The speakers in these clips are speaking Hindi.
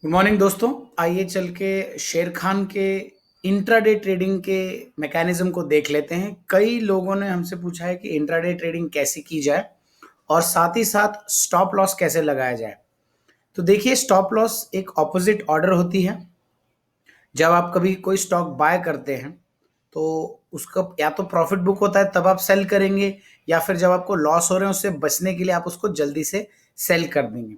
गुड मॉर्निंग दोस्तों। आइए चल के शेर खान के इंट्राडे ट्रेडिंग के मैकेनिज्म को देख लेते हैं। कई लोगों ने हमसे पूछा है कि इंट्राडे ट्रेडिंग कैसे की जाए और साथ ही साथ स्टॉप लॉस कैसे लगाया जाए। तो देखिए, स्टॉप लॉस एक ऑपोजिट ऑर्डर होती है। जब आप कभी कोई स्टॉक बाय करते हैं तो उसका या तो प्रॉफिट बुक होता है, तब आप सेल करेंगे, या फिर जब आपको लॉस हो रहे हैं उससे बचने के लिए आप उसको जल्दी से सेल कर देंगे।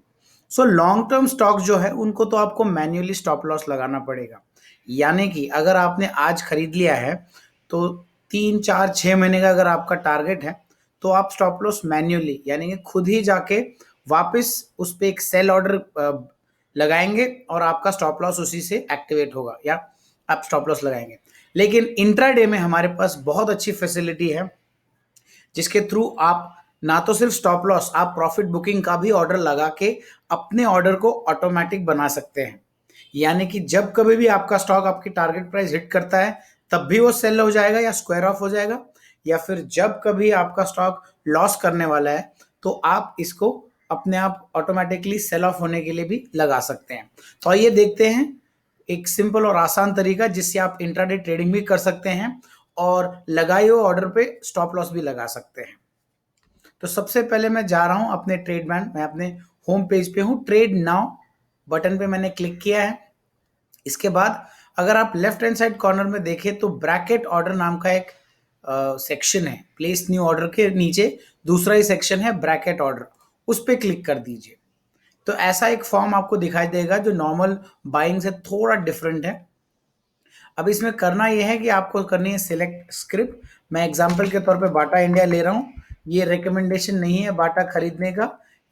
सो लॉन्ग टर्म स्टॉक जो है उनको तो आपको मैन्युअली स्टॉप लॉस लगाना पड़ेगा। यानी कि अगर आपने आज खरीद लिया है तो 3 4 6 महीने का अगर आपका टारगेट है तो आप स्टॉप लॉस मैन्युअली यानी कि खुद ही जाके वापस उस पर एक सेल ऑर्डर लगाएंगे और आपका स्टॉप लॉस उसी से एक्टिवेट होगा या आप स्टॉप लॉस लगाएंगे। लेकिन इंट्राडे में हमारे पास बहुत अच्छी फैसिलिटी है जिसके थ्रू आप ना तो सिर्फ स्टॉप लॉस, आप प्रॉफिट बुकिंग का भी ऑर्डर लगा के अपने ऑर्डर को ऑटोमेटिक बना सकते हैं। यानी कि जब कभी भी आपका स्टॉक आपकी टारगेट प्राइस हिट करता है तब भी वो सेल हो जाएगा या स्क्वायर ऑफ हो जाएगा, या फिर जब कभी आपका स्टॉक लॉस करने वाला है तो आप इसको अपने आप ऑटोमेटिकली सेल ऑफ होने के लिए भी लगा सकते हैं। तो आइए देखते हैं एक सिंपल और आसान तरीका जिससे आप इंट्राडे ट्रेडिंग भी कर सकते हैं और लगाए हुए ऑर्डर पे स्टॉप लॉस भी लगा सकते हैं। तो सबसे पहले मैं जा रहा हूं अपने ट्रेड बैंड, मैं अपने होम पेज पे हूं। ट्रेड नाउ बटन पे मैंने क्लिक किया है। इसके बाद अगर आप लेफ्ट हैंड साइड कॉर्नर में देखें तो ब्रैकेट ऑर्डर नाम का एक सेक्शन है। प्लेस न्यू ऑर्डर के नीचे दूसरा ही सेक्शन है ब्रैकेट ऑर्डर, उस पर क्लिक कर दीजिए। तो ऐसा एक फॉर्म आपको दिखाई देगा जो नॉर्मल बाइंग से थोड़ा डिफरेंट है। अब इसमें करना यह है कि आपको करनी है सिलेक्ट स्क्रिप्ट। मैं एग्जांपल के तौर पे बाटा इंडिया ले रहा हूँ। ये रिकमेंडेशन नहीं है बाटा खरीदने का,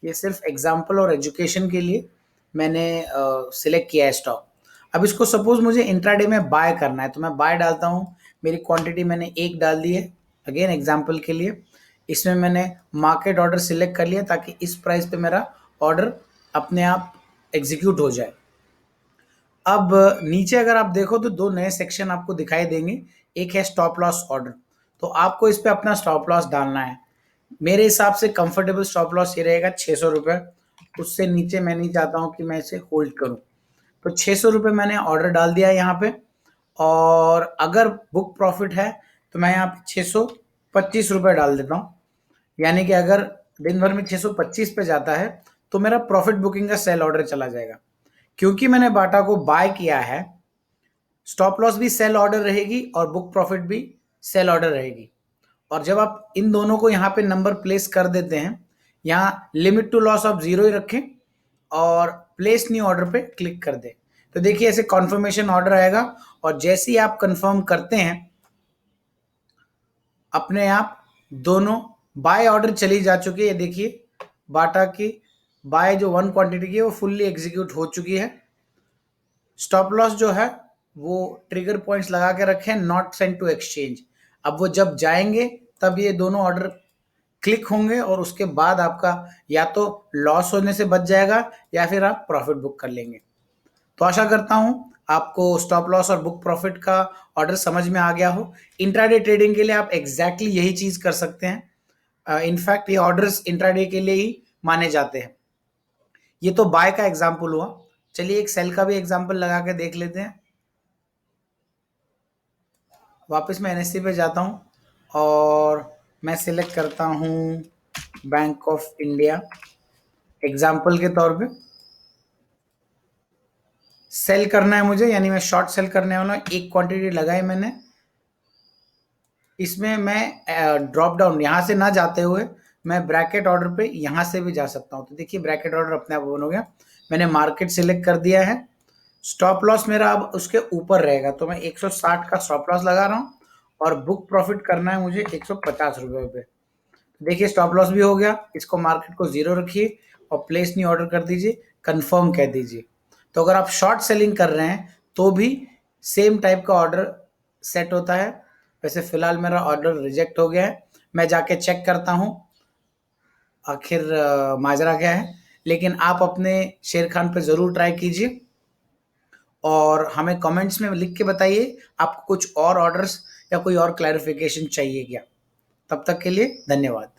ये सिर्फ एग्जांपल और एजुकेशन के लिए मैंने सिलेक्ट किया है स्टॉक। अब इसको सपोज मुझे इंट्राडे में बाय करना है तो मैं बाय डालता हूँ। मेरी क्वांटिटी मैंने एक डाल दी है, अगेन एग्जाम्पल के लिए। इसमें मैंने मार्केट ऑर्डर सिलेक्ट कर लिया ताकि इस प्राइस पे मेरा ऑर्डर अपने आप एग्जीक्यूट हो जाए। अब नीचे अगर आप देखो तो दो नए सेक्शन आपको दिखाई देंगे। एक है स्टॉप लॉस ऑर्डर, तो आपको इस पे अपना स्टॉप लॉस डालना है। मेरे हिसाब से कंफर्टेबल स्टॉप लॉस ये रहेगा 600 रुपये। उससे नीचे मैं नहीं चाहता हूँ कि मैं इसे होल्ड करूँ। तो 600 रुपये मैंने ऑर्डर डाल दिया है यहाँ पे। और अगर बुक प्रॉफिट है तो मैं यहाँ पे 625 रुपये डाल देता हूँ। यानी कि अगर दिन भर में 625 पे जाता है तो मेरा प्रॉफिट बुकिंग का सेल ऑर्डर चला जाएगा। क्योंकि मैंने बाटा को बाय किया है, स्टॉप लॉस भी सेल ऑर्डर रहेगी और बुक प्रॉफिट भी सेल ऑर्डर रहेगी। और जब आप इन दोनों को यहाँ पे नंबर प्लेस कर देते हैं, यहाँ लिमिट टू लॉस आप 0 ही रखें और प्लेस न्यू ऑर्डर पे क्लिक कर दें। तो देखिए ऐसे कॉन्फर्मेशन ऑर्डर आएगा और जैसे ही आप कंफर्म करते हैं अपने आप दोनों बाय ऑर्डर चली जा चुकी है। देखिए बाटा की बाय जो 1 क्वांटिटी की है वो फुल्ली एग्जीक्यूट हो चुकी है। स्टॉप लॉस जो है वो ट्रिगर पॉइंट्स लगा के रखे हैं, नॉट सेंड टू एक्सचेंज। अब वो जब जाएंगे तब ये दोनों ऑर्डर क्लिक होंगे और उसके बाद आपका या तो लॉस होने से बच जाएगा या फिर आप प्रॉफिट बुक कर लेंगे। तो आशा करता हूं आपको स्टॉप लॉस और बुक प्रॉफिट का ऑर्डर समझ में आ गया हो। इंट्राडे ट्रेडिंग के लिए आप एग्जैक्टली यही चीज कर सकते हैं। इनफैक्ट ये ऑर्डर्स इंट्राडे के लिए ही माने जाते हैं। ये तो बाय का एग्जाम्पल हुआ। चलिए एक सेल का भी एग्जाम्पल लगा के देख लेते हैं। वापस मैं एनएससी पे जाता हूँ और मैं सिलेक्ट करता हूँ बैंक ऑफ इंडिया एग्जाम्पल के तौर पे। सेल करना है मुझे, यानी मैं शॉर्ट सेल करने वाला हूँ। एक क्वांटिटी लगाई मैंने। इसमें मैं ड्रॉप डाउन यहाँ से ना जाते हुए मैं ब्रैकेट ऑर्डर पे यहाँ से भी जा सकता हूँ। तो देखिए ब्रैकेट ऑर्डर अपने आप ओपन हो गया। मैंने मार्केट सिलेक्ट कर दिया है। स्टॉप लॉस मेरा अब उसके ऊपर रहेगा तो मैं 160 का स्टॉप लॉस लगा रहा हूँ और बुक प्रॉफिट करना है मुझे 150 रुपये पे। देखिए स्टॉप लॉस भी हो गया। इसको मार्केट को 0 रखिए और प्लेस न्यू ऑर्डर कर दीजिए, कंफर्म कह दीजिए। तो अगर आप शॉर्ट सेलिंग कर रहे हैं तो भी सेम टाइप का ऑर्डर सेट होता है। वैसे फिलहाल मेरा ऑर्डर रिजेक्ट हो गया है। मैं जाके चेक करता हूँ आखिर माजरा क्या है। लेकिन आप अपने शेर खान पे ज़रूर ट्राई कीजिए और हमें कमेंट्स में लिख के बताइए आपको कुछ और ऑर्डर्स या कोई और क्लैरिफिकेशन चाहिए क्या। तब तक के लिए धन्यवाद।